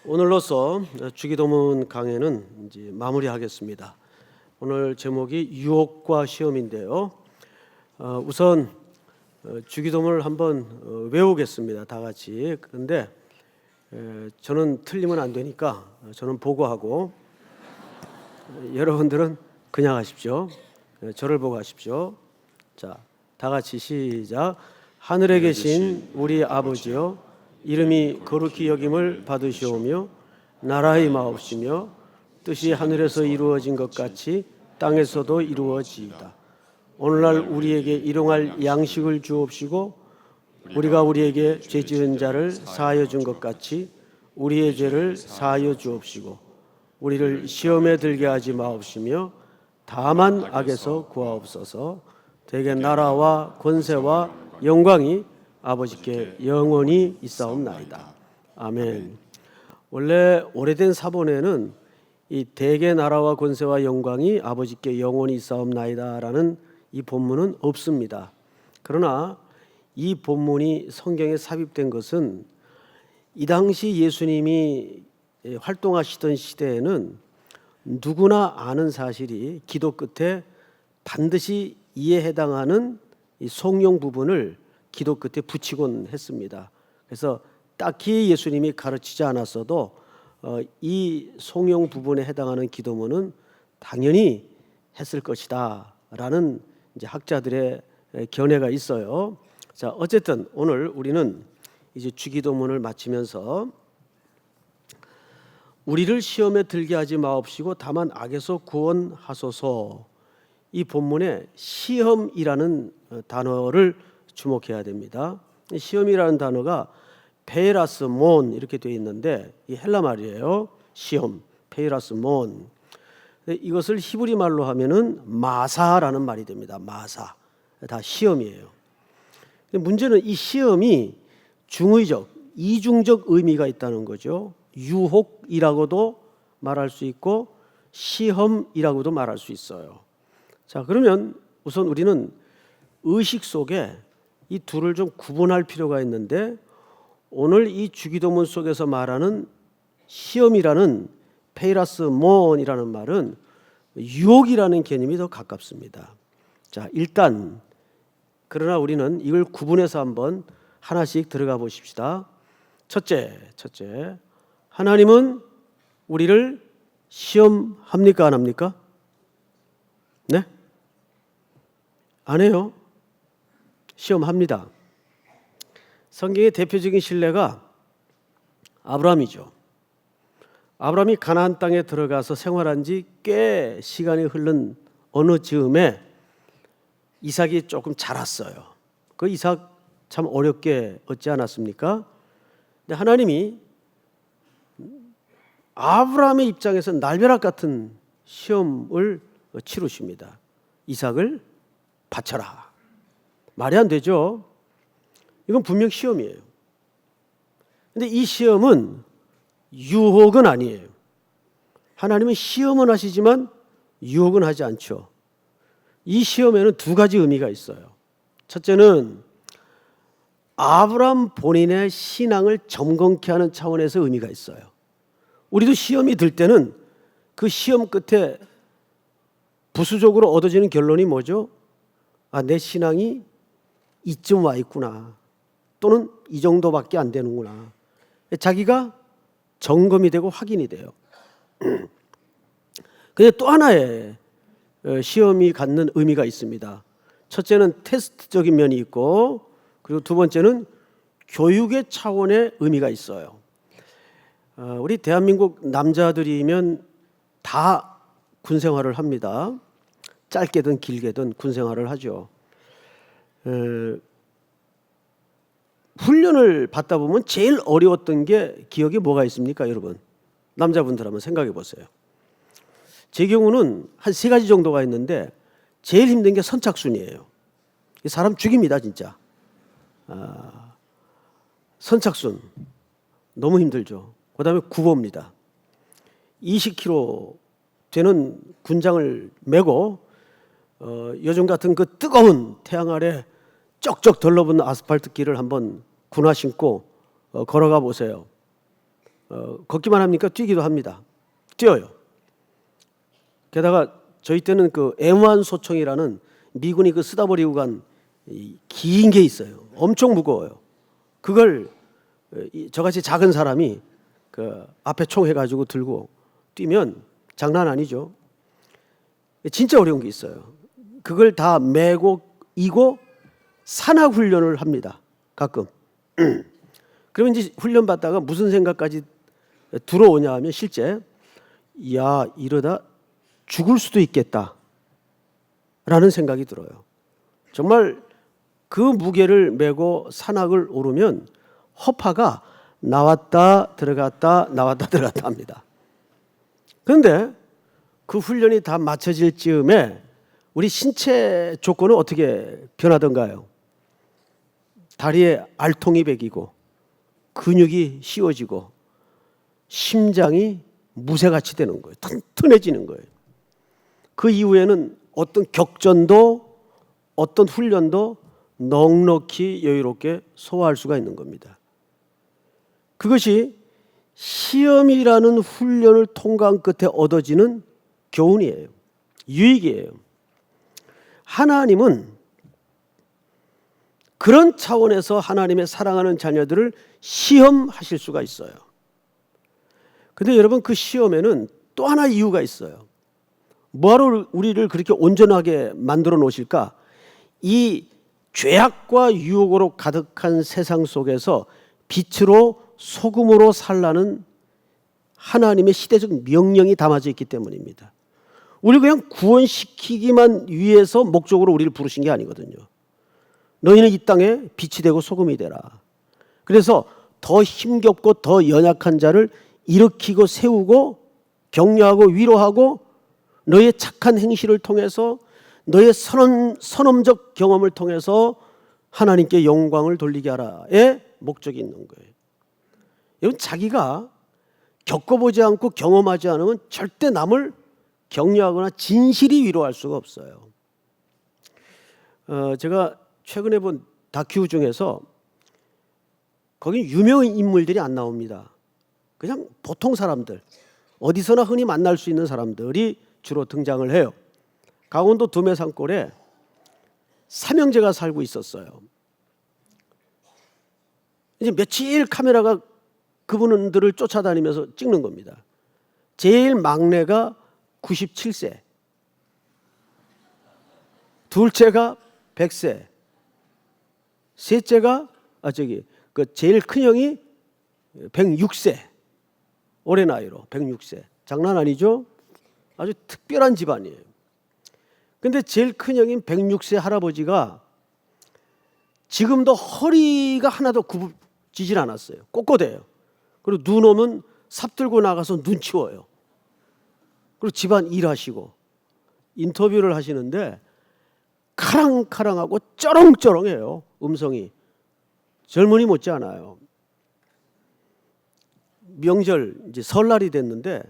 오늘로써 주기도문 강해는 이제 마무리하겠습니다. 오늘 제목이 유혹과 시험인데요. 우선 주기도문을 한번 외우겠습니다. 다 같이. 그런데 저는 틀리면 안 되니까 저는 보고하고 여러분들은 그냥 하십시오. 저를 보고 하십시오. 자, 다 같이 시작. 하늘에 계신 우리 아버지여, 이름이 거룩히 여김을 받으시오며 나라의 마옵시며 뜻이 하늘에서 이루어진 것 같이 땅에서도 이루어지이다. 오늘날 우리에게 일용할 양식을 주옵시고 우리가 우리에게 죄 지은 자를 사하여 준 것 같이 우리의 죄를 사하여 주옵시고 우리를 시험에 들게 하지 마옵시며 다만 악에서 구하옵소서. 대개 나라와 권세와 영광이 아버지께 영원히 있사옵나이다. 아멘. 원래 오래된 사본에는 이 대개 나라와 권세와 영광이 아버지께 영원히 있사옵나이다라는 이 본문은 없습니다. 그러나 이 본문이 성경에 삽입된 것은 이 당시 예수님이 활동하시던 시대에는 누구나 아는 사실이 기도 끝에 반드시 이에 해당하는 이 성령 부분을 기도 끝에 붙이곤 했습니다. 그래서 딱히 예수님이 가르치지 않았어도 이 성령 부분에 해당하는 기도문은 당연히 했을 것이다라는 이제 학자들의 견해가 있어요. 자, 어쨌든 오늘 우리는 이제 주기도문을 마치면서 우리를 시험에 들게 하지 마옵시고 다만 악에서 구원하소서. 이 본문에 시험이라는 단어를 주목해야 됩니다. 시험이라는 단어가 페이라스몬 이렇게 되어 있는데 이 헬라 말이에요. 시험, 페이라스몬. 이것을 히브리 말로 하면은 마사라는 말이 됩니다. 마사. 다 시험이에요. 문제는 이 시험이 중의적, 이중적 의미가 있다는 거죠. 유혹이라고도 말할 수 있고 시험이라고도 말할 수 있어요. 자, 그러면 우선 우리는 의식 속에 이 둘을 좀 구분할 필요가 있는데 오늘 이 주기도문 속에서 말하는 시험이라는 페이라스몬이라는 말은 유혹이라는 개념이 더 가깝습니다. 자, 일단 그러나 우리는 이걸 구분해서 한번 하나씩 들어가 보십시다. 첫째, 하나님은 우리를 시험합니까 안 합니까? 네? 안 해요. 시험합니다. 성경의 대표적인 신뢰가 아브라함이죠. 아브라함이 가나안 땅에 들어가서 생활한 지 꽤 시간이 흐른 어느 즈음에 이삭이 조금 자랐어요. 그 이삭 참 어렵게 얻지 않았습니까? 근데 하나님이 아브라함의 입장에서 날벼락 같은 시험을 치르십니다. 이삭을 바쳐라. 말이 안 되죠. 이건 분명 시험이에요. 근데 이 시험은 유혹은 아니에요. 하나님은 시험은 하시지만 유혹은 하지 않죠. 이 시험에는 두 가지 의미가 있어요. 첫째는 아브라함 본인의 신앙을 점검케 하는 차원에서 의미가 있어요. 우리도 시험이 들 때는 그 시험 끝에 부수적으로 얻어지는 결론이 뭐죠? 내 신앙이 이쯤 와 있구나. 또는 이 정도밖에 안 되는구나. 자기가 점검이 되고 확인이 돼요. 근데 또 하나의 시험이 갖는 의미가 있습니다. 첫째는 테스트적인 면이 있고 그리고 두 번째는 교육의 차원의 의미가 있어요. 우리 대한민국 남자들이면 다 군생활을 합니다. 짧게든 길게든 군생활을 하죠. 훈련을 받다 보면 제일 어려웠던 게 기억에 뭐가 있습니까, 여러분? 남자분들 한번 생각해 보세요. 제 경우는 한 3가지 정도가 있는데 제일 힘든 게 선착순이에요. 사람 죽입니다, 진짜. 선착순 너무 힘들죠. 그다음에 구보입니다. 20kg 되는 군장을 메고 요즘 같은 그 뜨거운 태양 아래 쩍쩍 덜러붙는 아스팔트 길을 한번 군화 신고 걸어가 보세요. 걷기만 합니까? 뛰기도 합니다. 뛰어요. 게다가 저희 때는 그 M1 소총이라는 미군이 그 쓰다 버리고 간 긴 게 있어요. 엄청 무거워요. 그걸 저같이 작은 사람이 그 앞에 총 해가지고 들고 뛰면 장난 아니죠. 진짜 어려운 게 있어요. 그걸 다 메고 이고 산악 훈련을 합니다. 가끔. 그러면 이제 훈련 받다가 무슨 생각까지 들어오냐 하면 실제 야 이러다 죽을 수도 있겠다 라는 생각이 들어요. 정말 그 무게를 메고 산악을 오르면 허파가 나왔다 들어갔다 나왔다 들어갔다 합니다. 그런데 그 훈련이 다 마쳐질 즈음에 우리 신체 조건은 어떻게 변하던가요? 다리에 알통이 배기고 근육이 씌워지고 심장이 무쇠같이 되는 거예요. 튼튼해지는 거예요. 그 이후에는 어떤 격전도 어떤 훈련도 넉넉히 여유롭게 소화할 수가 있는 겁니다. 그것이 시험이라는 훈련을 통과한 끝에 얻어지는 교훈이에요. 유익이에요. 하나님은 그런 차원에서 하나님의 사랑하는 자녀들을 시험하실 수가 있어요. 근데 여러분 그 시험에는 또 하나 이유가 있어요. 뭐하러 우리를 그렇게 온전하게 만들어 놓으실까? 이 죄악과 유혹으로 가득한 세상 속에서 빛으로 소금으로 살라는 하나님의 시대적 명령이 담아져 있기 때문입니다. 우리 그냥 구원시키기만 위해서 목적으로 우리를 부르신 게 아니거든요. 너희는 이 땅에 빛이 되고 소금이 되라. 그래서 더 힘겹고 더 연약한 자를 일으키고 세우고 격려하고 위로하고 너의 착한 행실을 통해서 너의 선험적 경험을 통해서 하나님께 영광을 돌리게 하라의 목적이 있는 거예요. 여러분 자기가 겪어보지 않고 경험하지 않으면 절대 남을 격려하거나 진실이 위로할 수가 없어요. 제가 최근에 본 다큐 중에서 거기 유명 인물들이 안 나옵니다. 그냥 보통 사람들, 어디서나 흔히 만날 수 있는 사람들이 주로 등장을 해요. 강원도 두메산골에 삼형제가 살고 있었어요. 이제 며칠 카메라가 그분들을 쫓아다니면서 찍는 겁니다. 제일 막내가 97세, 둘째가 100세, 셋째가 그 제일 큰 형이 106세, 올해 나이로 106세. 장난 아니죠? 아주 특별한 집안이에요. 근데 제일 큰 형인 106세 할아버지가 지금도 허리가 하나도 굽어지질 않았어요. 꼿꼿해요. 그리고 눈 오면 삽 들고 나가서 눈 치워요. 그리고 집안 일하시고 인터뷰를 하시는데 카랑카랑하고 쩌렁쩌렁해요. 음성이 젊은이 못지 않아요. 명절 이제 설날이 됐는데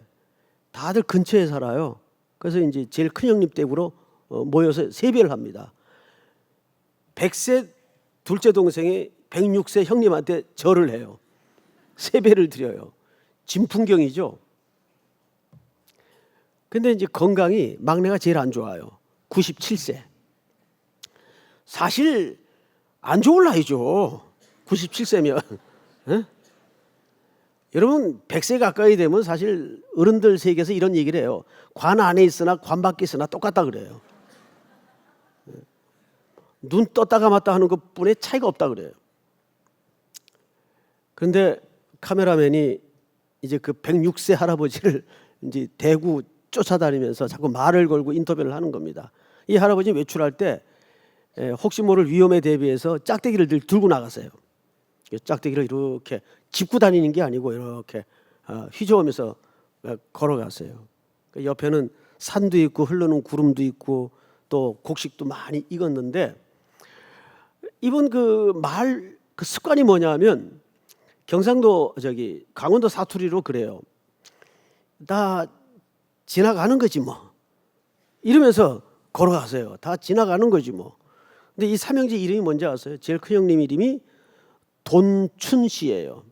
다들 근처에 살아요. 그래서 이제 제일 큰 형님 댁으로 모여서 세배를 합니다. 100세 둘째 동생이 106세 형님한테 절을 해요. 세배를 드려요. 진풍경이죠. 근데 이제 건강이 막내가 제일 안 좋아요. 97세. 사실 안 좋을 나이죠. 97세면. 에? 여러분 100세 가까이 되면 사실 어른들 세계에서 이런 얘기를 해요. 관 안에 있으나 관 밖에 있으나 똑같다 그래요. 눈 떴다 감았다 하는 것뿐에 차이가 없다 그래요. 그런데 카메라맨이 이제 그 106세 할아버지를 이제 대구 쫓아다니면서 자꾸 말을 걸고 인터뷰를 하는 겁니다. 이 할아버지 외출할 때 혹시 모를 위험에 대비해서 짝대기를 들고 나가세요. 짝대기를 이렇게 짚고 다니는 게 아니고 이렇게 휘저으면서 걸어가세요. 옆에는 산도 있고 흐르는 구름도 있고 또 곡식도 많이 익었는데 이분 그 습관이 뭐냐면 경상도 강원도 사투리로 그래요. 다 지나가는 거지 뭐 이러면서 걸어가세요. 다 지나가는 거지 뭐. 근데 이 삼형제 이름이 뭔지 아세요? 제일 큰 형님 이름이 돈춘 씨예요.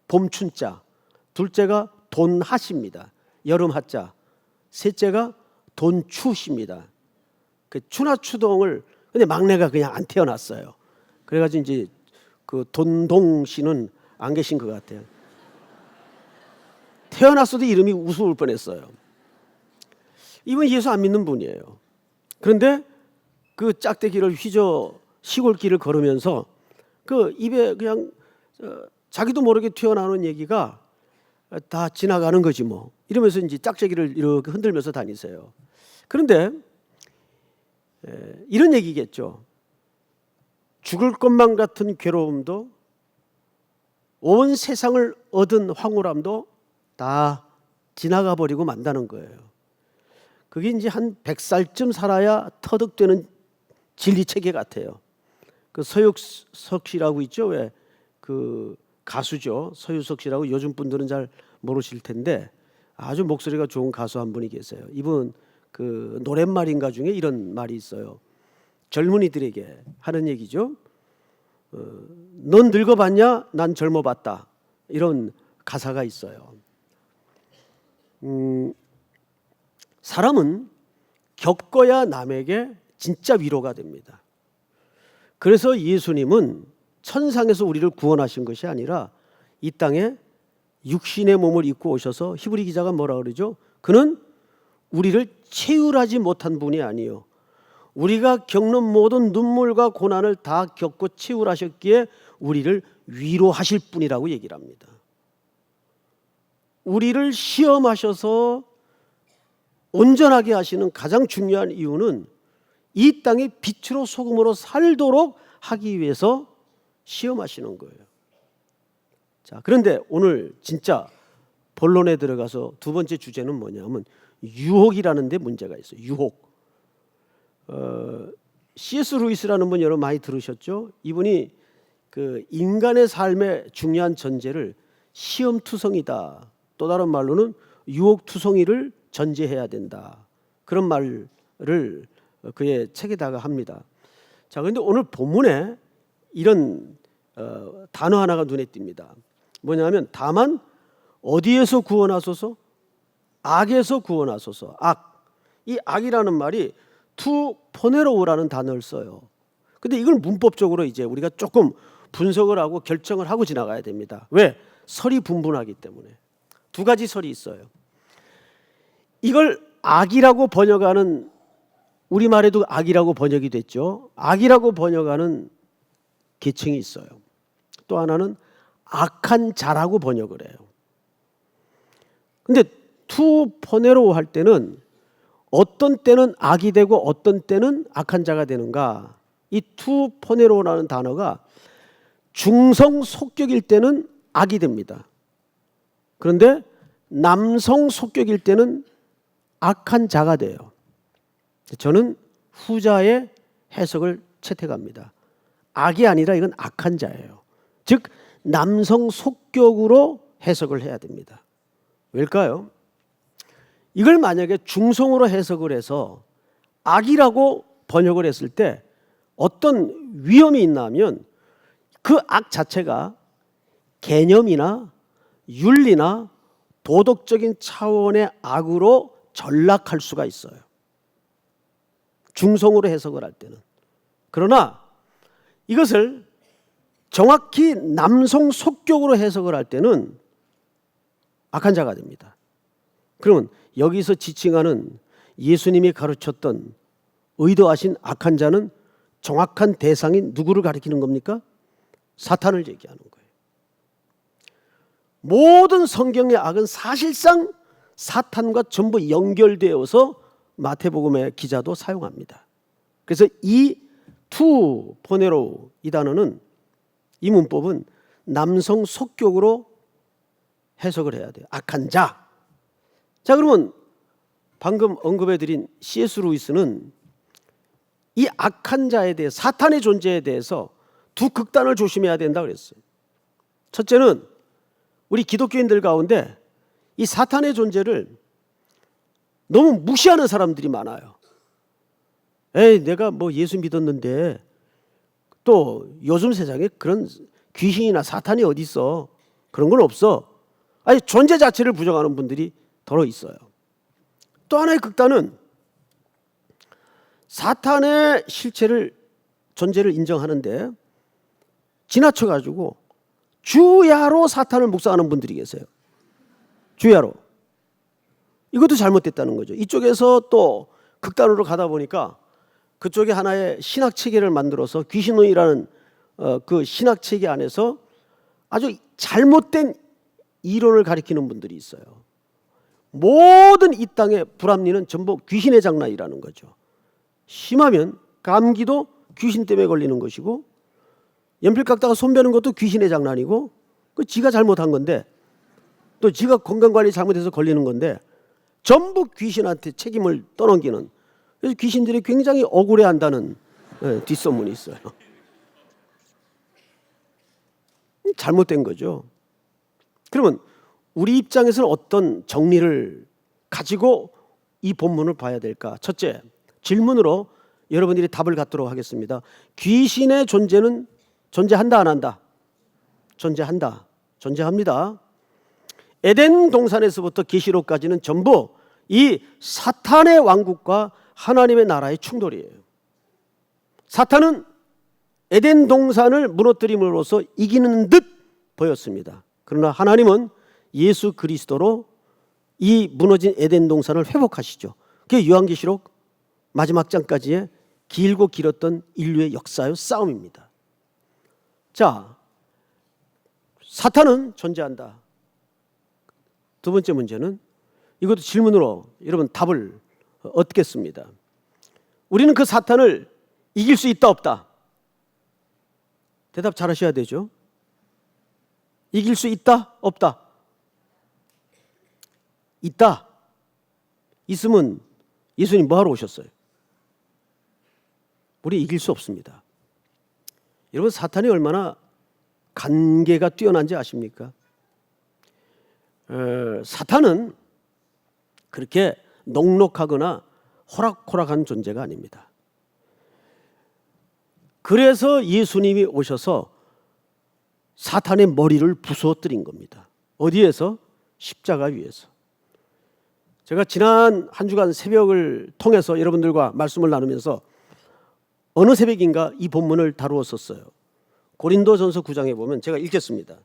봄춘자. 둘째가 돈하십니다. 여름 하자. 셋째가 돈추십니다. 그 추나추동을 근데 막내가 그냥 안 태어났어요. 그래가지고 이제 그 돈동 씨는 안 계신 것 같아요. 태어났어도 이름이 우스울 뻔했어요. 이분 예수 안 믿는 분이에요. 그런데 그 짝대기를 휘저 시골길을 걸으면서 그 입에 그냥 자기도 모르게 튀어나오는 얘기가 다 지나가는 거지 뭐 이러면서 이제 짝대기를 이렇게 흔들면서 다니세요. 그런데 이런 얘기겠죠. 죽을 것만 같은 괴로움도 온 세상을 얻은 황홀함도 다 지나가 버리고 만다는 거예요. 그게 이제 한 100살쯤 살아야 터득되는 진리 체계 같아요. 그 서유석 씨라고 있죠. 왜 그 가수죠. 서유석 씨라고 요즘 분들은 잘 모르실 텐데 아주 목소리가 좋은 가수 한 분이 계세요. 이분 그 노랫말인가 중에 이런 말이 있어요. 젊은이들에게 하는 얘기죠. 넌 늙어봤냐? 난 젊어봤다. 이런 가사가 있어요. 사람은 겪어야 남에게 진짜 위로가 됩니다. 그래서 예수님은 천상에서 우리를 구원하신 것이 아니라 이 땅에 육신의 몸을 입고 오셔서 히브리 기자가 뭐라 그러죠? 그는 우리를 체휼하지 못한 분이 아니요 우리가 겪는 모든 눈물과 고난을 다 겪고 체휼하셨기에 우리를 위로하실 분이라고 얘기를 합니다. 우리를 시험하셔서 온전하게 하시는 가장 중요한 이유는 이 땅에 빛으로 소금으로 살도록 하기 위해서 시험하시는 거예요. 자, 그런데 오늘 진짜 본론에 들어가서 두 번째 주제는 뭐냐면 유혹이라는 데 문제가 있어요. 유혹. C.S. 루이스라는 분 여러분 많이 들으셨죠? 이분이 그 인간의 삶의 중요한 전제를 시험투성이다. 또 다른 말로는 유혹투성이를 전제해야 된다. 그런 말을 그의 책에다가 합니다. 자, 그런데 오늘 본문에 이런 단어 하나가 눈에 띕니다. 뭐냐면 다만 어디에서 구원하소서? 악에서 구원하소서. 악. 이 악이라는 말이 투 포네로우라는 단어를 써요. 근데 이걸 문법적으로 이제 우리가 조금 분석을 하고 결정을 하고 지나가야 됩니다. 왜? 설이 분분하기 때문에. 두 가지 설이 있어요. 이걸 악이라고 번역하는 우리말에도 악이라고 번역이 됐죠. 악이라고 번역하는 계층이 있어요. 또 하나는 악한 자라고 번역을 해요. 근데 투 포네로 할 때는 어떤 때는 악이 되고 어떤 때는 악한 자가 되는가? 이 투 포네로라는 단어가 중성 속격일 때는 악이 됩니다. 그런데 남성 속격일 때는 악한 자가 돼요. 저는 후자의 해석을 채택합니다. 악이 아니라 이건 악한 자예요. 즉 남성 속격으로 해석을 해야 됩니다. 왜일까요? 이걸 만약에 중성으로 해석을 해서 악이라고 번역을 했을 때 어떤 위험이 있나 하면 그 악 자체가 개념이나 윤리나 도덕적인 차원의 악으로 전락할 수가 있어요. 중성으로 해석을 할 때는. 그러나 이것을 정확히 남성 속격으로 해석을 할 때는 악한 자가 됩니다. 그러면 여기서 지칭하는 예수님이 가르쳤던 의도하신 악한 자는 정확한 대상이 누구를 가리키는 겁니까? 사탄을 얘기하는 거예요. 모든 성경의 악은 사실상 사탄과 전부 연결되어서 마태복음의 기자도 사용합니다. 그래서 이 투 포네로 이 단어는 이 문법은 남성 속격으로 해석을 해야 돼요. 악한 자. 자, 그러면 방금 언급해드린 C.S. 루이스는 이 악한 자에 대해 사탄의 존재에 대해서 두 극단을 조심해야 된다 그랬어요. 첫째는 우리 기독교인들 가운데 이 사탄의 존재를 너무 무시하는 사람들이 많아요. 에이, 내가 뭐 예수 믿었는데 또 요즘 세상에 그런 귀신이나 사탄이 어디 있어? 그런 건 없어. 아니 존재 자체를 부정하는 분들이 더러 있어요. 또 하나의 극단은 사탄의 실체를 존재를 인정하는데 지나쳐가지고 주야로 사탄을 묵상하는 분들이 계세요. 주야로. 이것도 잘못됐다는 거죠. 이쪽에서 또 극단으로 가다 보니까 그쪽에 하나의 신학 체계를 만들어서 귀신론이라는 그 신학 체계 안에서 아주 잘못된 이론을 가리키는 분들이 있어요. 모든 이 땅의 불합리는 전부 귀신의 장난이라는 거죠. 심하면 감기도 귀신 때문에 걸리는 것이고 연필 깎다가 손 베는 것도 귀신의 장난이고 그 지가 잘못한 건데 또 지가 건강관리 잘못해서 걸리는 건데 전부 귀신한테 책임을 떠넘기는, 그래서 귀신들이 굉장히 억울해한다는 뒷소문이 있어요. 잘못된 거죠. 그러면 우리 입장에서는 어떤 정리를 가지고 이 본문을 봐야 될까? 첫째, 질문으로 여러분들이 답을 갖도록 하겠습니다. 귀신의 존재는 존재한다 안 한다? 존재한다. 존재합니다. 에덴 동산에서부터 계시록까지는 전부 이 사탄의 왕국과 하나님의 나라의 충돌이에요. 사탄은 에덴 동산을 무너뜨림으로써 이기는 듯 보였습니다. 그러나 하나님은 예수 그리스도로 이 무너진 에덴 동산을 회복하시죠. 그게 요한계시록 마지막 장까지의 길고 길었던 인류의 역사요 싸움입니다. 자, 사탄은 존재한다. 두 번째 문제는 이것도 질문으로 여러분 답을 얻겠습니다. 우리는 그 사탄을 이길 수 있다 없다? 대답 잘 하셔야 되죠. 이길 수 있다 없다? 있다. 있으면 예수님 뭐하러 오셨어요? 우리 이길 수 없습니다. 여러분 사탄이 얼마나 간계가 뛰어난지 아십니까? 사탄은 그렇게 녹록하거나 호락호락한 존재가 아닙니다. 그래서 예수님이 오셔서 사탄의 머리를 부수어뜨린 겁니다. 어디에서? 십자가 위에서. 제가 지난 한 주간 새벽을 통해서 여러분들과 말씀을 나누면서 어느 새벽인가 이 본문을 다루었었어요. 고린도전서 9장에 보면 제가 읽겠습니다.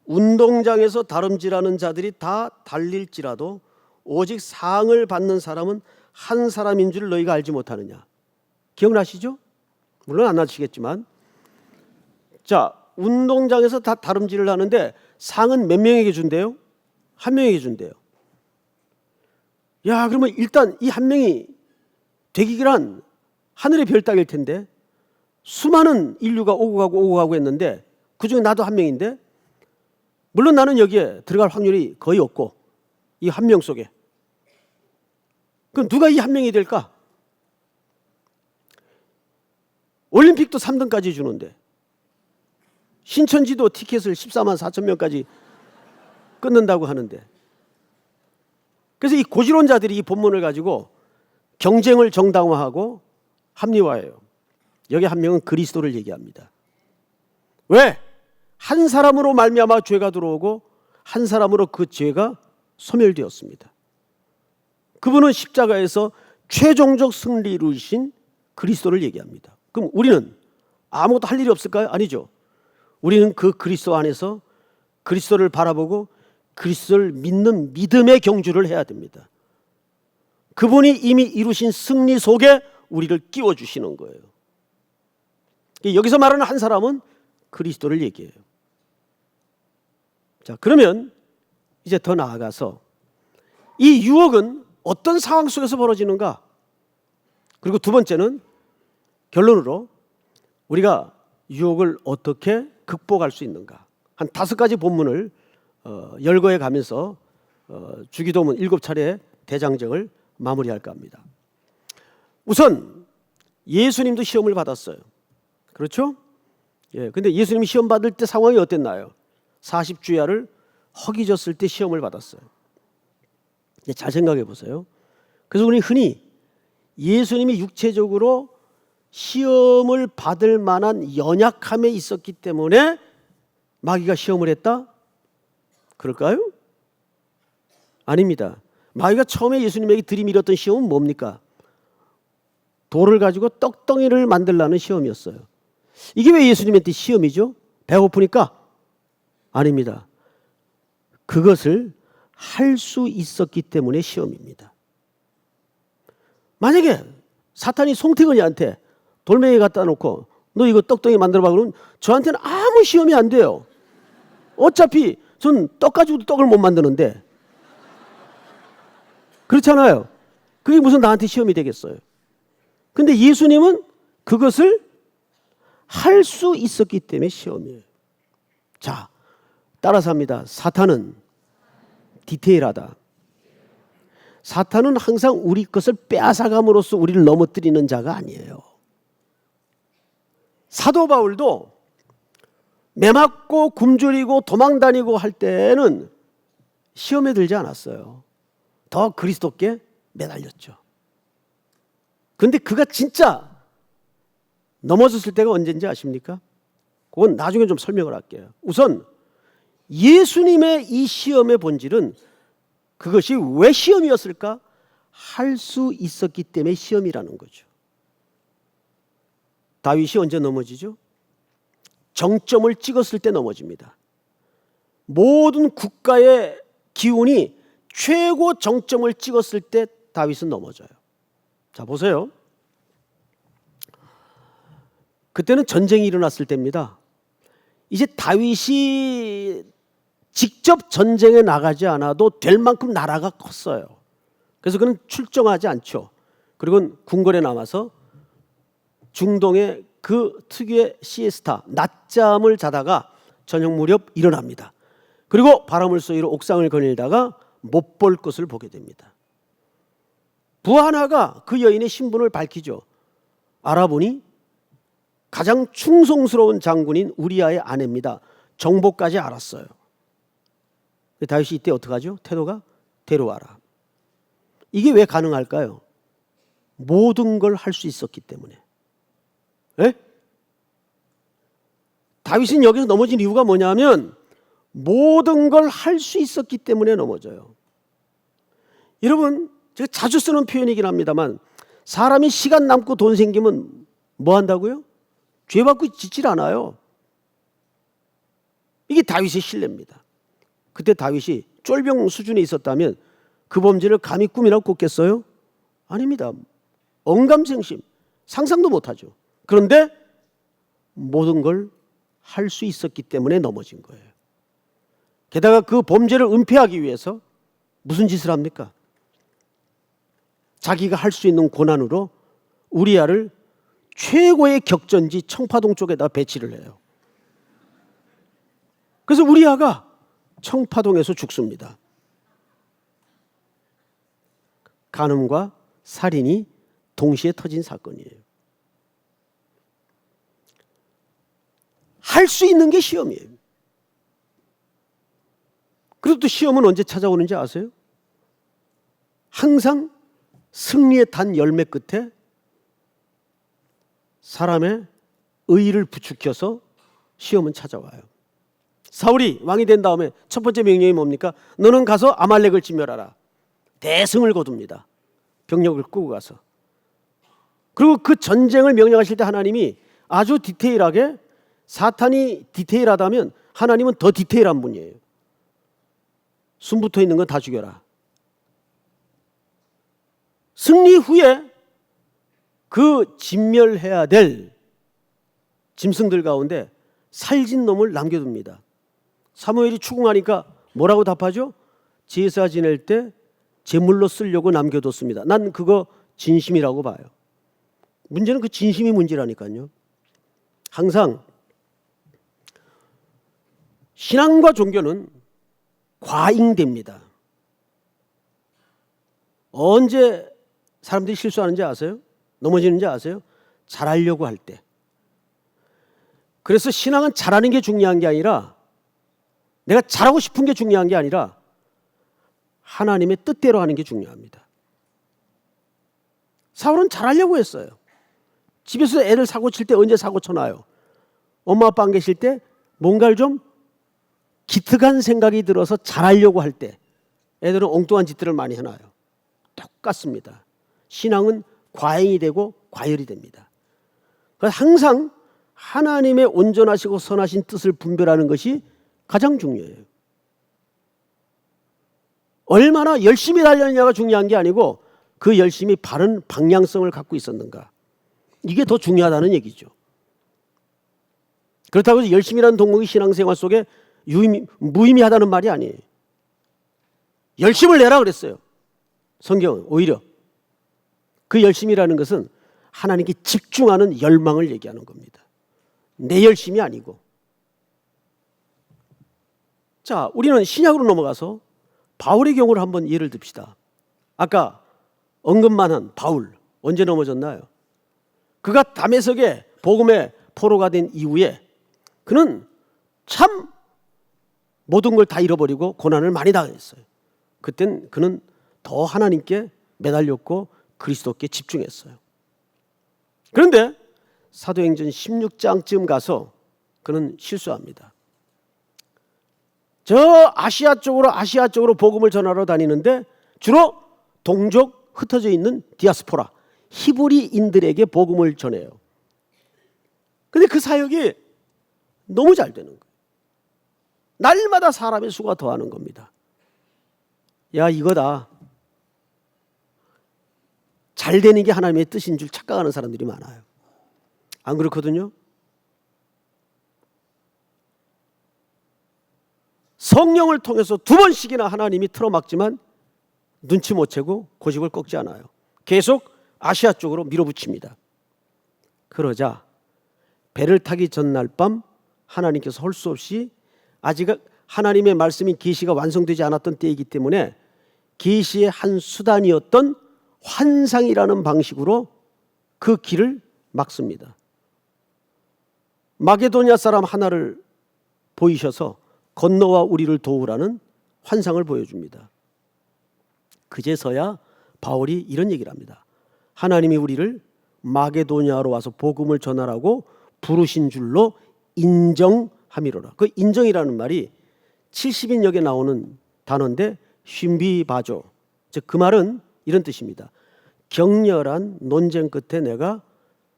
운동장에서 다름질하는 자들이 다 달릴지라도 오직 상을 받는 사람은 한 사람인 줄 너희가 알지 못하느냐. 기억나시죠? 물론 안 나시겠지만, 자, 운동장에서 다 다름질을 하는데 상은 몇 명에게 준대요? 한 명에게 준대요. 야, 그러면 일단 이 한 명이 되기 란 하늘의 별 따기일 텐데 수많은 인류가 오고 가고 했는데 그중에 나도 한 명인데, 물론 나는 여기에 들어갈 확률이 거의 없고 이 한 명 속에, 그럼 누가 이 한 명이 될까? 올림픽도 3등까지 주는데 신천지도 티켓을 14만 4천 명까지 끊는다고 하는데, 그래서 이 고지론자들이 이 본문을 가지고 경쟁을 정당화하고 합리화해요. 여기 한 명은 그리스도를 얘기합니다. 왜? 한 사람으로 말미암아 죄가 들어오고 한 사람으로 그 죄가 소멸되었습니다. 그분은 십자가에서 최종적 승리를 이루신 그리스도를 얘기합니다. 그럼 우리는 아무것도 할 일이 없을까요? 아니죠. 우리는 그 그리스도 안에서 그리스도를 바라보고 그리스도를 믿는 믿음의 경주를 해야 됩니다. 그분이 이미 이루신 승리 속에 우리를 끼워주시는 거예요. 여기서 말하는 한 사람은 그리스도를 얘기해요. 자, 그러면 이제 더 나아가서 이 유혹은 어떤 상황 속에서 벌어지는가? 그리고 두 번째는 결론으로 우리가 유혹을 어떻게 극복할 수 있는가? 한 5가지 본문을 열거해 가면서 주기도문 7차례 대장정을 마무리할까 합니다. 우선 예수님도 시험을 받았어요. 그렇죠? 예, 근데 예수님이 시험 받을 때 상황이 어땠나요? 40주야를 허기졌을 때 시험을 받았어요. 잘 생각해 보세요. 그래서 우리 흔히 예수님이 육체적으로 시험을 받을 만한 연약함에 있었기 때문에 마귀가 시험을 했다? 그럴까요? 아닙니다. 마귀가 처음에 예수님에게 들이밀었던 시험은 뭡니까? 돌을 가지고 떡덩이를 만들라는 시험이었어요. 이게 왜 예수님한테 시험이죠? 배고프니까? 아닙니다. 그것을 할 수 있었기 때문에 시험입니다. 만약에 사탄이 송태근이한테 돌멩이 갖다 놓고 너 이거 떡덩이 만들어봐 그러면 저한테는 아무 시험이 안 돼요. 어차피 전 떡 가지고도 떡을 못 만드는데. 그렇잖아요. 그게 무슨 나한테 시험이 되겠어요. 근데 예수님은 그것을 할 수 있었기 때문에 시험이에요. 자, 따라서 합니다. 사탄은 디테일하다. 사탄은 항상 우리 것을 빼앗아감으로써 우리를 넘어뜨리는 자가 아니에요. 사도 바울도 매 맞고 굶주리고 도망다니고 할 때는 시험에 들지 않았어요. 더 그리스도께 매달렸죠. 그런데 그가 진짜 넘어졌을 때가 언제인지 아십니까? 그건 나중에 좀 설명을 할게요. 우선 예수님의 이 시험의 본질은 그것이 왜 시험이었을까? 할 수 있었기 때문에 시험이라는 거죠. 다윗이 언제 넘어지죠? 정점을 찍었을 때 넘어집니다. 모든 국가의 기운이 최고 정점을 찍었을 때 다윗은 넘어져요. 자, 보세요. 그때는 전쟁이 일어났을 때입니다. 이제 다윗이 직접 전쟁에 나가지 않아도 될 만큼 나라가 컸어요. 그래서 그는 출정하지 않죠. 그리고 궁궐에 남아서 중동의 그 특유의 시에스타, 낮잠을 자다가 저녁 무렵 일어납니다. 그리고 바람을 쏘이러 옥상을 거닐다가 못 볼 것을 보게 됩니다. 부하나가 그 여인의 신분을 밝히죠. 알아보니 가장 충성스러운 장군인 우리아의 아내입니다. 정보까지 알았어요. 다윗이 이때 어떡하죠? 태도가 데려와라. 이게 왜 가능할까요? 모든 걸 할 수 있었기 때문에. 에? 다윗은 여기서 넘어진 이유가 뭐냐면 모든 걸 할 수 있었기 때문에 넘어져요. 여러분, 제가 자주 쓰는 표현이긴 합니다만 사람이 시간 남고 돈 생기면 뭐 한다고요? 죄받고 짓질 않아요. 이게 다윗의 신뢰입니다. 그때 다윗이 쫄병 수준에 있었다면 그 범죄를 감히 꿈이라고 꿨겠어요? 아닙니다. 언감생심, 상상도 못하죠. 그런데 모든 걸 할 수 있었기 때문에 넘어진 거예요. 게다가 그 범죄를 은폐하기 위해서 무슨 짓을 합니까? 자기가 할 수 있는 고난으로 우리아를 최고의 격전지 청파동 쪽에다 배치를 해요. 그래서 우리아가 청파동에서 죽습니다. 간음과 살인이 동시에 터진 사건이에요. 할 수 있는 게 시험이에요. 그리고 또 시험은 언제 찾아오는지 아세요? 항상 승리의 단 열매 끝에 사람의 의의를 부추겨서 시험은 찾아와요. 사울이 왕이 된 다음에 첫 번째 명령이 뭡니까? 너는 가서 아말렉을 진멸하라. 대승을 거둡니다. 병력을 끌고 가서. 그리고 그 전쟁을 명령하실 때 하나님이 아주 디테일하게, 사탄이 디테일하다면 하나님은 더 디테일한 분이에요. 숨 붙어 있는 건 다 죽여라. 승리 후에 그 진멸해야 될 짐승들 가운데 살진 놈을 남겨둡니다. 사무엘이 추궁하니까 뭐라고 답하죠? 제사 지낼 때 제물로 쓰려고 남겨뒀습니다. 난 그거 진심이라고 봐요. 문제는 그 진심이 문제라니까요. 항상 신앙과 종교는 과잉됩니다. 언제 사람들이 실수하는지 아세요? 넘어지는지 아세요? 잘하려고 할 때. 그래서 신앙은 잘하는 게 중요한 게 아니라, 내가 잘하고 싶은 게 중요한 게 아니라 하나님의 뜻대로 하는 게 중요합니다. 사울은 잘하려고 했어요. 집에서 애들 사고 칠 때 언제 사고 쳐놔요? 엄마 아빠 안 계실 때 뭔가를 좀 기특한 생각이 들어서 잘하려고 할 때 애들은 엉뚱한 짓들을 많이 해놔요. 똑같습니다. 신앙은 과잉이 되고 과열이 됩니다. 그래서 항상 하나님의 온전하시고 선하신 뜻을 분별하는 것이 가장 중요해요. 얼마나 열심히 달렸느냐가 중요한 게 아니고 그 열심히 바른 방향성을 갖고 있었는가, 이게 더 중요하다는 얘기죠. 그렇다고 해서 열심이라는 동목이 신앙생활 속에 무의미하다는 말이 아니에요. 열심을 내라 그랬어요. 성경은 오히려 그 열심이라는 것은 하나님께 집중하는 열망을 얘기하는 겁니다. 내 열심이 아니고. 자, 우리는 신약으로 넘어가서 바울의 경우를 한번 예를 듭시다. 아까 언급만 한 바울, 언제 넘어졌나요? 그가 다메섹에 복음의 포로가 된 이후에 그는 참 모든 걸 다 잃어버리고 고난을 많이 당했어요. 그땐 그는 더 하나님께 매달렸고 그리스도께 집중했어요. 그런데 사도행전 16장쯤 가서 그는 실수합니다. 저 아시아 쪽으로 복음을 전하러 다니는데 주로 동족 흩어져 있는 디아스포라 히브리인들에게 복음을 전해요. 근데 그 사역이 너무 잘 되는 거예요. 날마다 사람의 수가 더하는 겁니다. 야, 이거다. 잘 되는 게 하나님의 뜻인 줄 착각하는 사람들이 많아요. 안 그렇거든요? 성령을 통해서 2번씩이나 하나님이 틀어막지만 눈치 못 채고 고집을 꺾지 않아요. 계속 아시아 쪽으로 밀어붙입니다. 그러자 배를 타기 전날 밤 하나님께서 할 수 없이 아직 하나님의 말씀인 계시가 완성되지 않았던 때이기 때문에 계시의 한 수단이었던 환상이라는 방식으로 그 길을 막습니다. 마게도냐 사람 하나를 보이셔서 건너와 우리를 도우라는 환상을 보여줍니다. 그제서야 바울이 이런 얘기를 합니다. 하나님이 우리를 마게도냐로 와서 복음을 전하라고 부르신 줄로 인정함이로라. 그 인정이라는 말이 70인역에 나오는 단어인데 쉰비바조, 즉 그 말은 이런 뜻입니다. 격렬한 논쟁 끝에 내가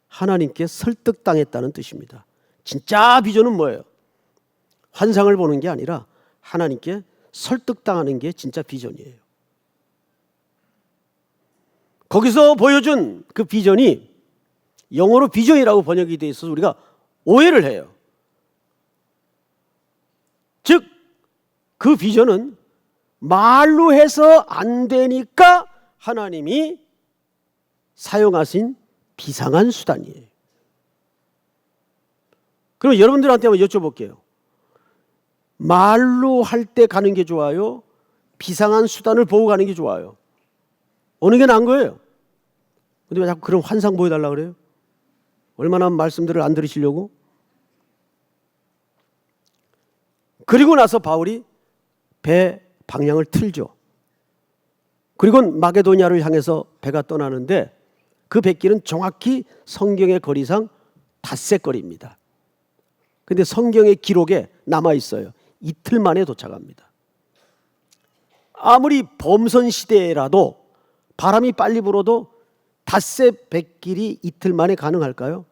하나님께 설득당했다는 뜻입니다. 진짜 비전은 뭐예요? 환상을 보는 게 아니라 하나님께 설득당하는 게 진짜 비전이에요. 거기서 보여준 그 비전이 영어로 비전이라고 번역이 되어 있어서 우리가 오해를 해요. 즉, 그 비전은 말로 해서 안 되니까 하나님이 사용하신 비상한 수단이에요. 그럼 여러분들한테 한번 여쭤볼게요. 말로 할 때 가는 게 좋아요? 비상한 수단을 보고 가는 게 좋아요? 어느 게 나은 거예요? 근데 왜 자꾸 그런 환상 보여달라고 그래요? 얼마나 말씀들을 안 들으시려고? 그리고 나서 바울이 배 방향을 틀죠. 그리고 마게도냐를 향해서 배가 떠나는데 그 뱃길은 정확히 성경의 거리상 닷새 거리입니다. 근데 성경의 기록에 남아있어요. 이틀 만에 도착합니다. 아무리 범선 시대라도 바람이 빨리 불어도 닷새 뱃길이 이틀 만에 가능할까요?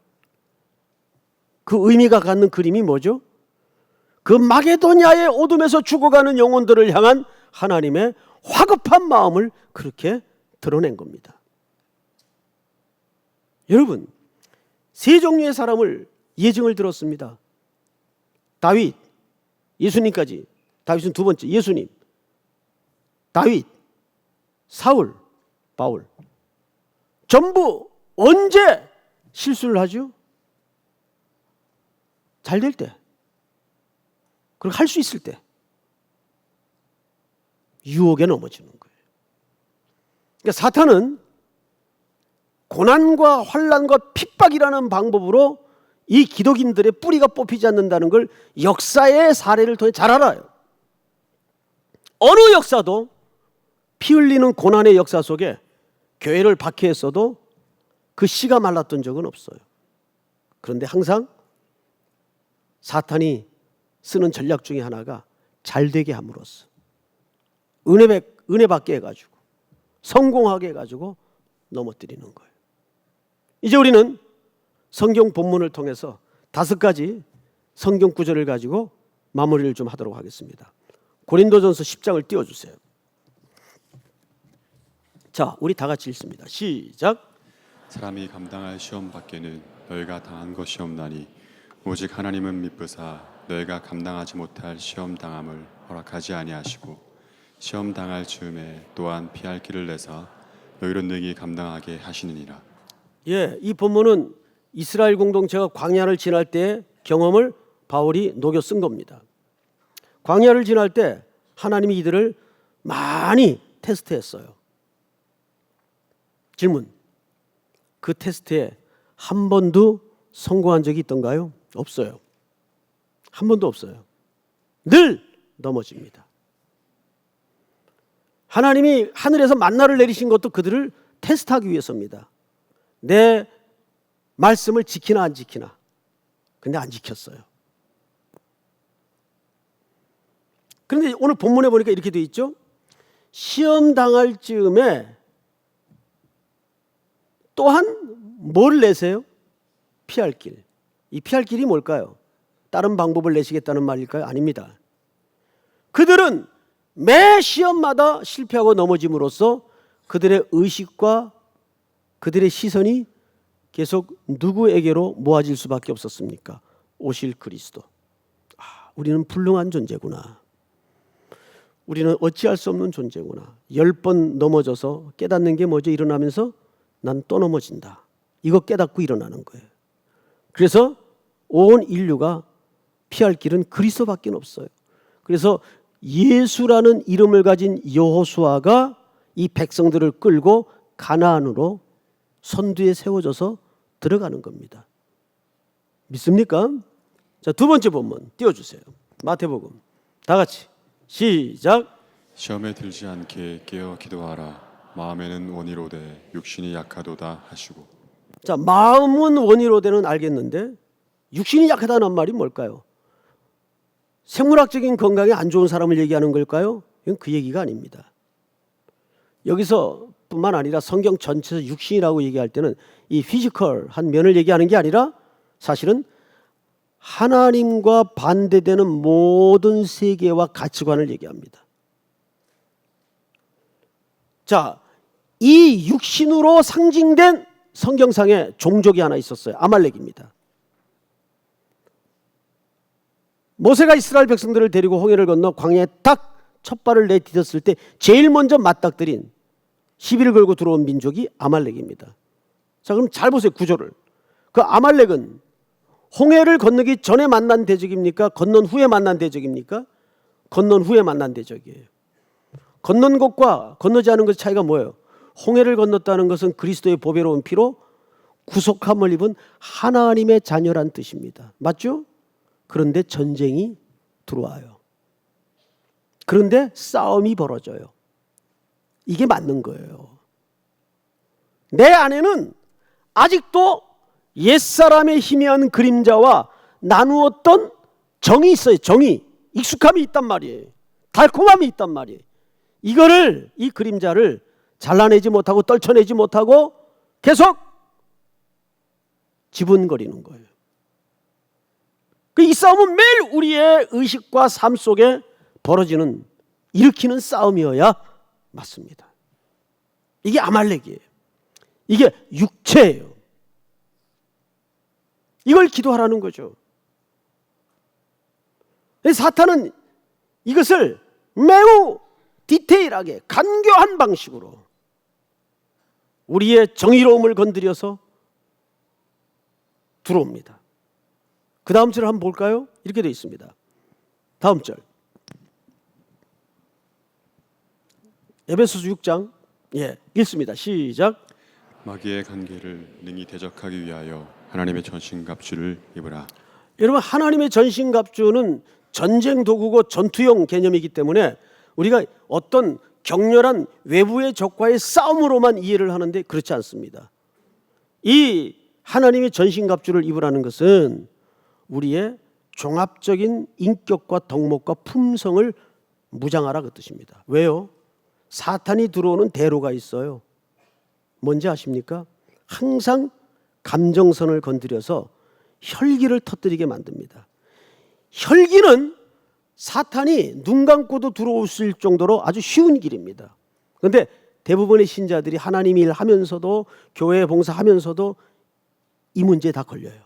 그 의미가 갖는 그림이 뭐죠? 그 마게도냐의 어둠에서 죽어가는 영혼들을 향한 하나님의 화급한 마음을 그렇게 드러낸 겁니다. 여러분, 세 종류의 사람을 예증을 들었습니다. 다윗, 예수님까지. 다윗은 두 번째, 예수님. 다윗, 사울, 바울. 전부 언제 실수를 하죠? 잘 될 때. 그리고 할 수 있을 때. 유혹에 넘어지는 거예요. 그러니까 사탄은 고난과 환난과 핍박이라는 방법으로 이 기독인들의 뿌리가 뽑히지 않는다는 걸 역사의 사례를 통해 잘 알아요. 어느 역사도 피 흘리는 고난의 역사 속에 교회를 박해했어도 그 씨가 말랐던 적은 없어요. 그런데 항상 사탄이 쓰는 전략 중에 하나가 잘 되게 함으로써 은혜 받게 해가지고 성공하게 해가지고 넘어뜨리는 거예요. 이제 우리는 성경 본문을 통해서 5가지 성경 구절을 가지고 마무리를 좀 하도록 하겠습니다. 고린도전서 10장을 띄워주세요. 자, 우리 다 같이 읽습니다. 시작. 사람이 감당할 시험 밖에는 너희가 당한 것이 없나니 오직 하나님은 미쁘사 너희가 감당하지 못할 시험 당함을 허락하지 아니하시고 시험 당할 즈음에 또한 피할 길을 내사 너희로 능히 감당하게 하시느니라. 예, 이 본문은 이스라엘 공동체가 광야를 지날 때의 경험을 바울이 녹여 쓴 겁니다. 광야를 지날 때 하나님이 이들을 많이 테스트했어요. 질문, 그 테스트에 한 번도 성공한 적이 있던가요? 없어요. 한 번도 없어요. 늘 넘어집니다. 하나님이 하늘에서 만나를 내리신 것도 그들을 테스트하기 위해서입니다. 내 말씀을 지키나 안 지키나. 근데 안 지켰어요. 그런데 오늘 본문에 보니까 이렇게 되어 있죠. 시험 당할 즈음에 또한 뭘 내세요? 피할 길. 이 피할 길이 뭘까요? 다른 방법을 내시겠다는 말일까요? 아닙니다. 그들은 매 시험마다 실패하고 넘어짐으로써 그들의 의식과 그들의 시선이 계속 누구에게로 모아질 수밖에 없었습니까? 오실 그리스도. 우리는 불능한 존재구나. 우리는 어찌할 수 없는 존재구나. 10번 넘어져서 깨닫는 게 뭐죠? 일어나면서 난 또 넘어진다. 이거 깨닫고 일어나는 거예요. 그래서 온 인류가 피할 길은 그리스도밖에 없어요. 그래서 예수라는 이름을 가진 여호수아가 이 백성들을 끌고 가나안으로 선두에 세워져서 들어가는 겁니다. 믿습니까? 자, 2번째 본문 띄워주세요. 마태복음 다 같이 시작. 시험에 들지 않게 깨어 기도하라. 마음에는 원이로되 육신이 약하도다 하시고. 자, 마음은 원이로되는 알겠는데 육신이 약하다는 말이 뭘까요? 생물학적인 건강에 안 좋은 사람을 얘기하는 걸까요? 이건 그 얘기가 아닙니다. 여기서 뿐만 아니라 성경 전체에서 육신이라고 얘기할 때는 이 피지컬한 면을 얘기하는 게 아니라 사실은 하나님과 반대되는 모든 세계와 가치관을 얘기합니다. 자, 이 육신으로 상징된 성경상의 종족이 하나 있었어요. 아말렉입니다. 모세가 이스라엘 백성들을 데리고 홍해를 건너 광야에 딱 첫 발을 내디뎠을 때 제일 먼저 맞닥뜨린 시비를 걸고 들어온 민족이 아말렉입니다. 자, 그럼 잘 보세요. 구조를. 그 아말렉은 홍해를 건너기 전에 만난 대적입니까? 건넌 후에 만난 대적입니까? 건넌 후에 만난 대적이에요. 건넌 것과 건너지 않은 것의 차이가 뭐예요? 홍해를 건넜다는 것은 그리스도의 보배로운 피로 구속함을 입은 하나님의 자녀란 뜻입니다. 맞죠? 그런데 전쟁이 들어와요. 그런데 싸움이 벌어져요. 이게 맞는 거예요. 내 안에는 아직도 옛사람의 희미한 그림자와 나누었던 정이 있어요. 정이. 익숙함이 있단 말이에요. 달콤함이 있단 말이에요. 이 그림자를 잘라내지 못하고 떨쳐내지 못하고 계속 지분거리는 거예요. 이 싸움은 매일 우리의 의식과 삶 속에 벌어지는, 일으키는 싸움이어야 맞습니다. 이게 아말렉이에요. 이게 육체예요. 이걸 기도하라는 거죠. 사탄은 이것을 매우 디테일하게 간교한 방식으로 우리의 정의로움을 건드려서 들어옵니다. 그 다음 절을 한번 볼까요? 이렇게 되어 있습니다. 다음 절. 에베소서 6장 읽습니다. 시작. 마귀의 관계를 능히 대적하기 위하여 하나님의 전신갑주를 입으라. 여러분, 하나님의 전신갑주는 전쟁 도구고 전투용 개념이기 때문에 우리가 어떤 격렬한 외부의 적과의 싸움으로만 이해를 하는데 그렇지 않습니다. 이 하나님의 전신갑주를 입으라는 것은 우리의 종합적인 인격과 덕목과 품성을 무장하라 그 뜻입니다. 왜요? 사탄이 들어오는 대로가 있어요. 뭔지 아십니까? 항상 감정선을 건드려서 혈기를 터뜨리게 만듭니다. 혈기는 사탄이 눈 감고도 들어올 정도로 아주 쉬운 길입니다. 그런데 대부분의 신자들이 하나님 일 하면서도 교회 봉사하면서도 이 문제에 다 걸려요.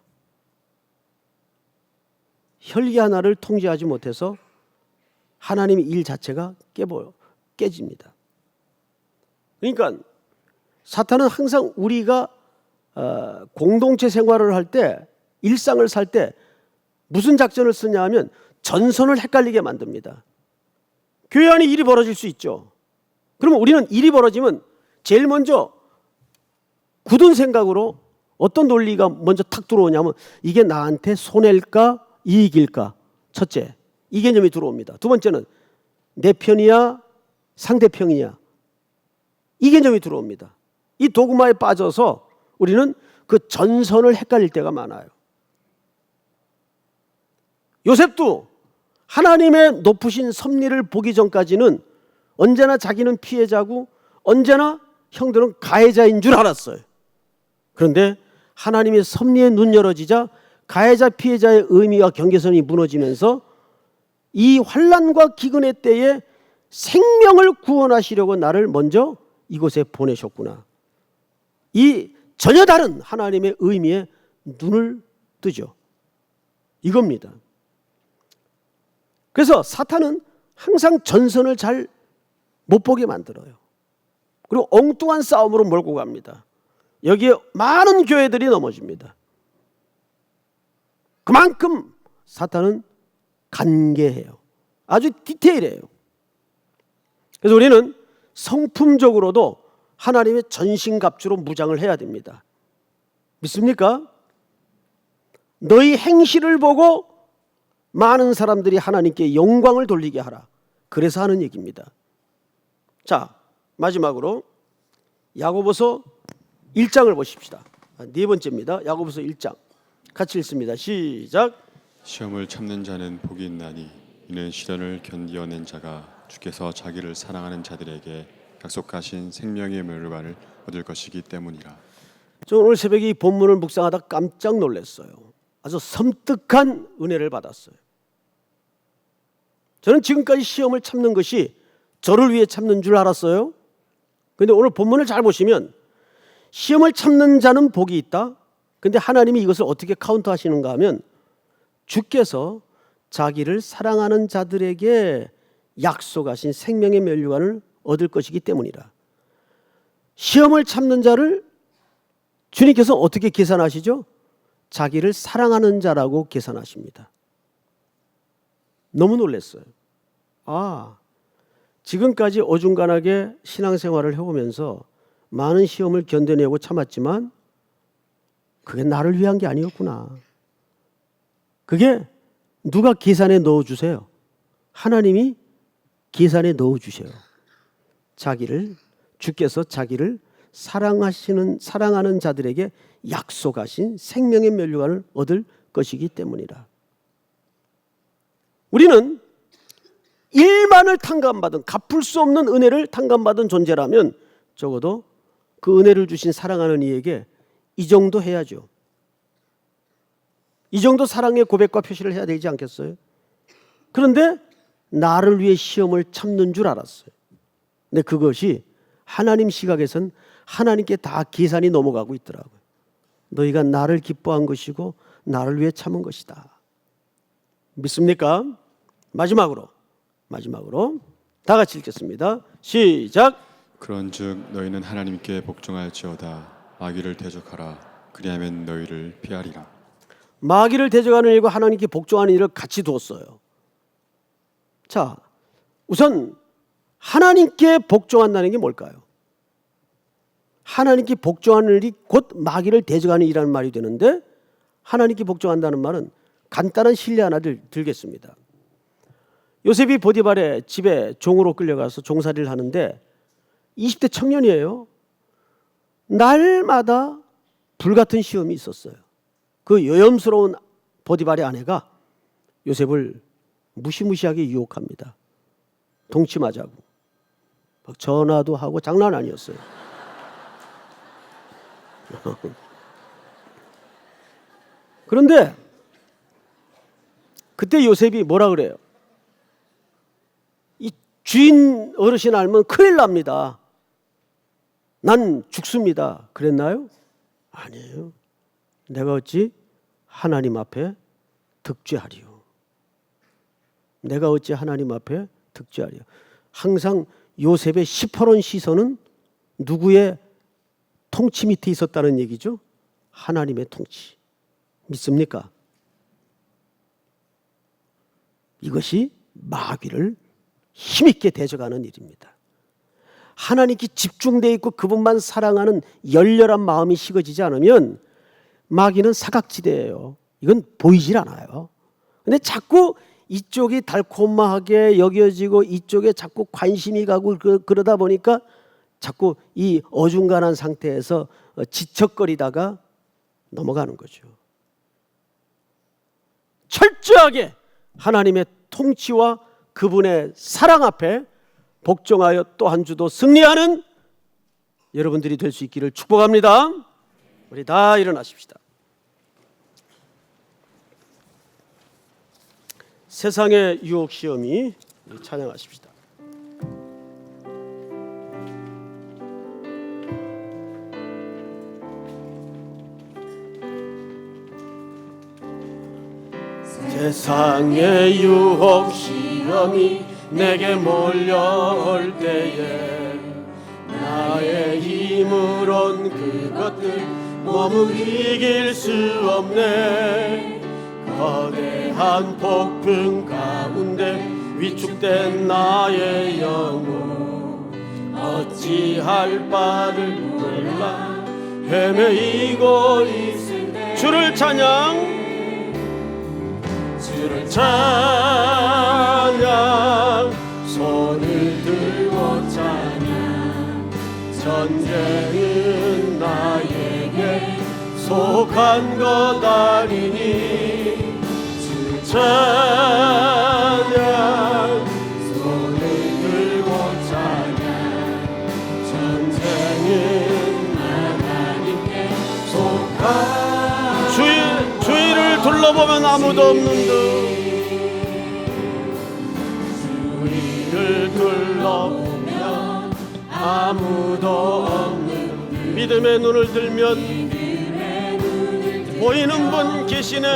혈기 하나를 통제하지 못해서 하나님의 일 자체가 깨집니다. 그러니까 사탄은 항상 우리가 공동체 생활을 할 때, 일상을 살 때 무슨 작전을 쓰냐 하면 전선을 헷갈리게 만듭니다. 교회 안에 일이 벌어질 수 있죠. 그러면 우리는 일이 벌어지면 제일 먼저 굳은 생각으로 어떤 논리가 먼저 탁 들어오냐면 이게 나한테 손해일까 이익일까? 첫째, 이 개념이 들어옵니다. 두 번째는 내 편이야 상대편이냐? 이 개념이 들어옵니다. 이 도그마에 빠져서 우리는 그 전선을 헷갈릴 때가 많아요. 요셉도 하나님의 높으신 섭리를 보기 전까지는 언제나 자기는 피해자고 언제나 형들은 가해자인 줄 알았어요. 그런데 하나님의 섭리에 눈 열어지자 가해자 피해자의 의미와 경계선이 무너지면서 이 환난과 기근의 때에 생명을 구원하시려고 나를 먼저 이곳에 보내셨구나. 이 전혀 다른 하나님의 의미에 눈을 뜨죠. 이겁니다. 그래서 사탄은 항상 전선을 잘 못 보게 만들어요. 그리고 엉뚱한 싸움으로 몰고 갑니다. 여기에 많은 교회들이 넘어집니다. 그만큼 사탄은 간계해요. 아주 디테일해요. 그래서 우리는 성품적으로도 하나님의 전신갑주로 무장을 해야 됩니다. 믿습니까? 너희 행실을 보고 많은 사람들이 하나님께 영광을 돌리게 하라. 그래서 하는 얘기입니다. 자, 마지막으로 야고보서 1장을 보십시다. 네 번째입니다. 야고보서 1장. 같이 읽습니다. 시작. 시험을 참는 자는 복이 있나니 이는 시련을 견디어낸 자가 주께서 자기를 사랑하는 자들에게 약속하신 생명의 멸관을 얻을 것이기 때문이라. 저 오늘 새벽에 이 본문을 묵상하다 깜짝 놀랐어요. 아주 섬뜩한 은혜를 받았어요. 저는 지금까지 시험을 참는 것이 저를 위해 참는 줄 알았어요. 그런데 오늘 본문을 잘 보시면 시험을 참는 자는 복이 있다. 그런데 하나님이 이것을 어떻게 카운터하시는가 하면 주께서 자기를 사랑하는 자들에게 약속하신 생명의 면류관을 얻을 것이기 때문이라. 시험을 참는 자를 주님께서 어떻게 계산하시죠? 자기를 사랑하는 자라고 계산하십니다. 너무 놀랐어요. 지금까지 어중간하게 신앙생활을 해오면서 많은 시험을 견뎌내고 참았지만 그게 나를 위한 게 아니었구나. 그게 누가 계산에 넣어주세요? 하나님이 계산에 넣어주세요. 주께서 자기를 사랑하는 자들에게 약속하신 생명의 면류관을 얻을 것이기 때문이라. 우리는 일만을 탕감받은 갚을 수 없는 은혜를 탕감받은 존재라면 적어도 그 은혜를 주신 사랑하는 이에게 이 정도 해야죠. 이 정도 사랑의 고백과 표시를 해야 되지 않겠어요? 그런데 나를 위해 시험을 참는 줄 알았어요. 근데 그것이 하나님 시각에선 하나님께 다 계산이 넘어가고 있더라고요. 너희가 나를 기뻐한 것이고 나를 위해 참은 것이다. 믿습니까? 마지막으로 다 같이 읽겠습니다. 시작. 그런즉 너희는 하나님께 복종할지어다. 마귀를 대적하라. 그리하면 너희를 피하리라. 마귀를 대적하는 일과 하나님께 복종하는 일을 같이 두었어요. 자, 우선 하나님께 복종한다는 게 뭘까요? 하나님께 복종하는 일이 곧 마귀를 대적하는 일이라는 말이 되는데 하나님께 복종한다는 말은 간단한 실례 하나 들겠습니다. 요셉이 보디발의 집에 종으로 끌려가서 종살이를 하는데 20대 청년이에요. 날마다 불같은 시험이 있었어요. 그 여염스러운 보디발의 아내가 요셉을 무시무시하게 유혹합니다. 동침하자고. 막 전화도 하고 장난 아니었어요. 그런데 그때 요셉이 뭐라 그래요? 이 주인 어르신 알면 큰일 납니다. 난 죽습니다. 그랬나요? 아니에요. 내가 어찌 하나님 앞에 득죄하리요. 내가 어찌 하나님 앞에 득죄하리요. 항상 요셉의 시퍼런 시선은 누구의 통치 밑에 있었다는 얘기죠? 하나님의 통치. 믿습니까? 이것이 마귀를 힘있게 대적하는 일입니다. 하나님께 집중되어 있고 그분만 사랑하는 열렬한 마음이 식어지지 않으면 마귀는 사각지대예요. 이건 보이질 않아요. 근데 자꾸 이쪽이 달콤하게 여겨지고 이쪽에 자꾸 관심이 가고 그러다 보니까 자꾸 이 어중간한 상태에서 지척거리다가 넘어가는 거죠. 철저하게 하나님의 통치와 그분의 사랑 앞에 복종하여 또 한 주도 승리하는 여러분들이 될 수 있기를 축복합니다. 우리 다 일어나십시다. 세상의 유혹 시험이 찬양하십시다. 세상의 유혹 시험이 내게 몰려올 때에 나의 힘으론 그것들 몸을 이길 수 없네. 거대한 폭풍 가운데 위축된 나의 영혼 어찌할 바를 몰라 헤매이고 있을 때 주를 찬양 손을 들고 찬양 전쟁은 나에게 속한 것 아니니 주 찬양 손을 들고 찬양 전쟁은 하나님께 속한 주위를 둘러보면 아무도 없는 듯 주위를 둘러보면 아무도 없는 듯 믿음의 눈을 들면 보이는 분 계시네.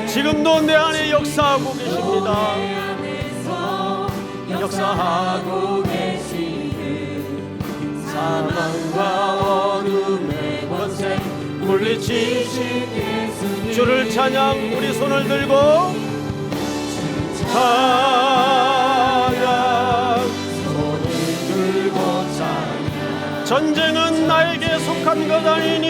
지금도 내 안에 역사하고 계십니다. 역사하고 계시는 사망과 어둠의 권세 물리치신 주를 찬양. 우리 손을 들고 찬양 손을 들고 찬양 전쟁은 나에게 속한 것 아니니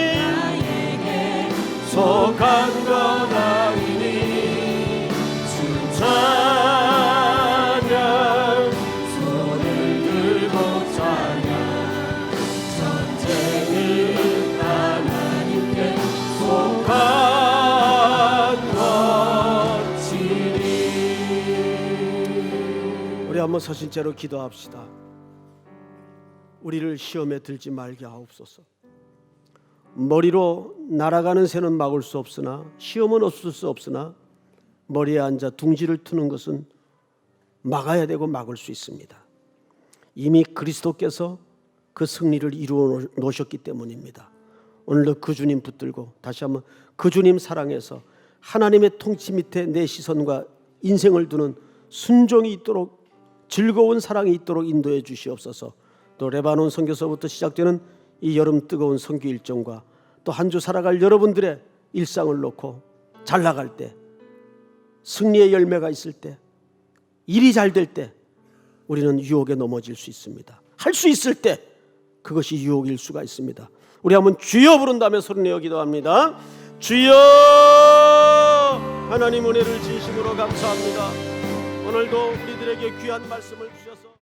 속한 것 아니니 주 찬양 손을 들고 찬양 전쟁은 하나님께 속한 것이니. 우리 한번 서신 채로 기도합시다. 우리를 시험에 들지 말게 하옵소서. 머리로 날아가는 새는 막을 수 없으나 시험은 없을 수 없으나 머리에 앉아 둥지를 트는 것은 막아야 되고 막을 수 있습니다. 이미 그리스도께서 그 승리를 이루어 놓으셨기 때문입니다. 오늘도 그 주님 붙들고 다시 한번 그 주님 사랑해서 하나님의 통치 밑에 내 시선과 인생을 두는 순종이 있도록 즐거운 사랑이 있도록 인도해 주시옵소서. 또 레바논 선교서부터 시작되는 이 여름 뜨거운 선교 일정과 또 한 주 살아갈 여러분들의 일상을 놓고 잘 나갈 때 승리의 열매가 있을 때 일이 잘 될 때 우리는 유혹에 넘어질 수 있습니다. 할 수 있을 때 그것이 유혹일 수가 있습니다. 우리 한번 주여 부른 다음에 소리내어 기도합니다. 주여 하나님 은혜를 진심으로 감사합니다. 오늘도 우리들에게 귀한 말씀을 주셔서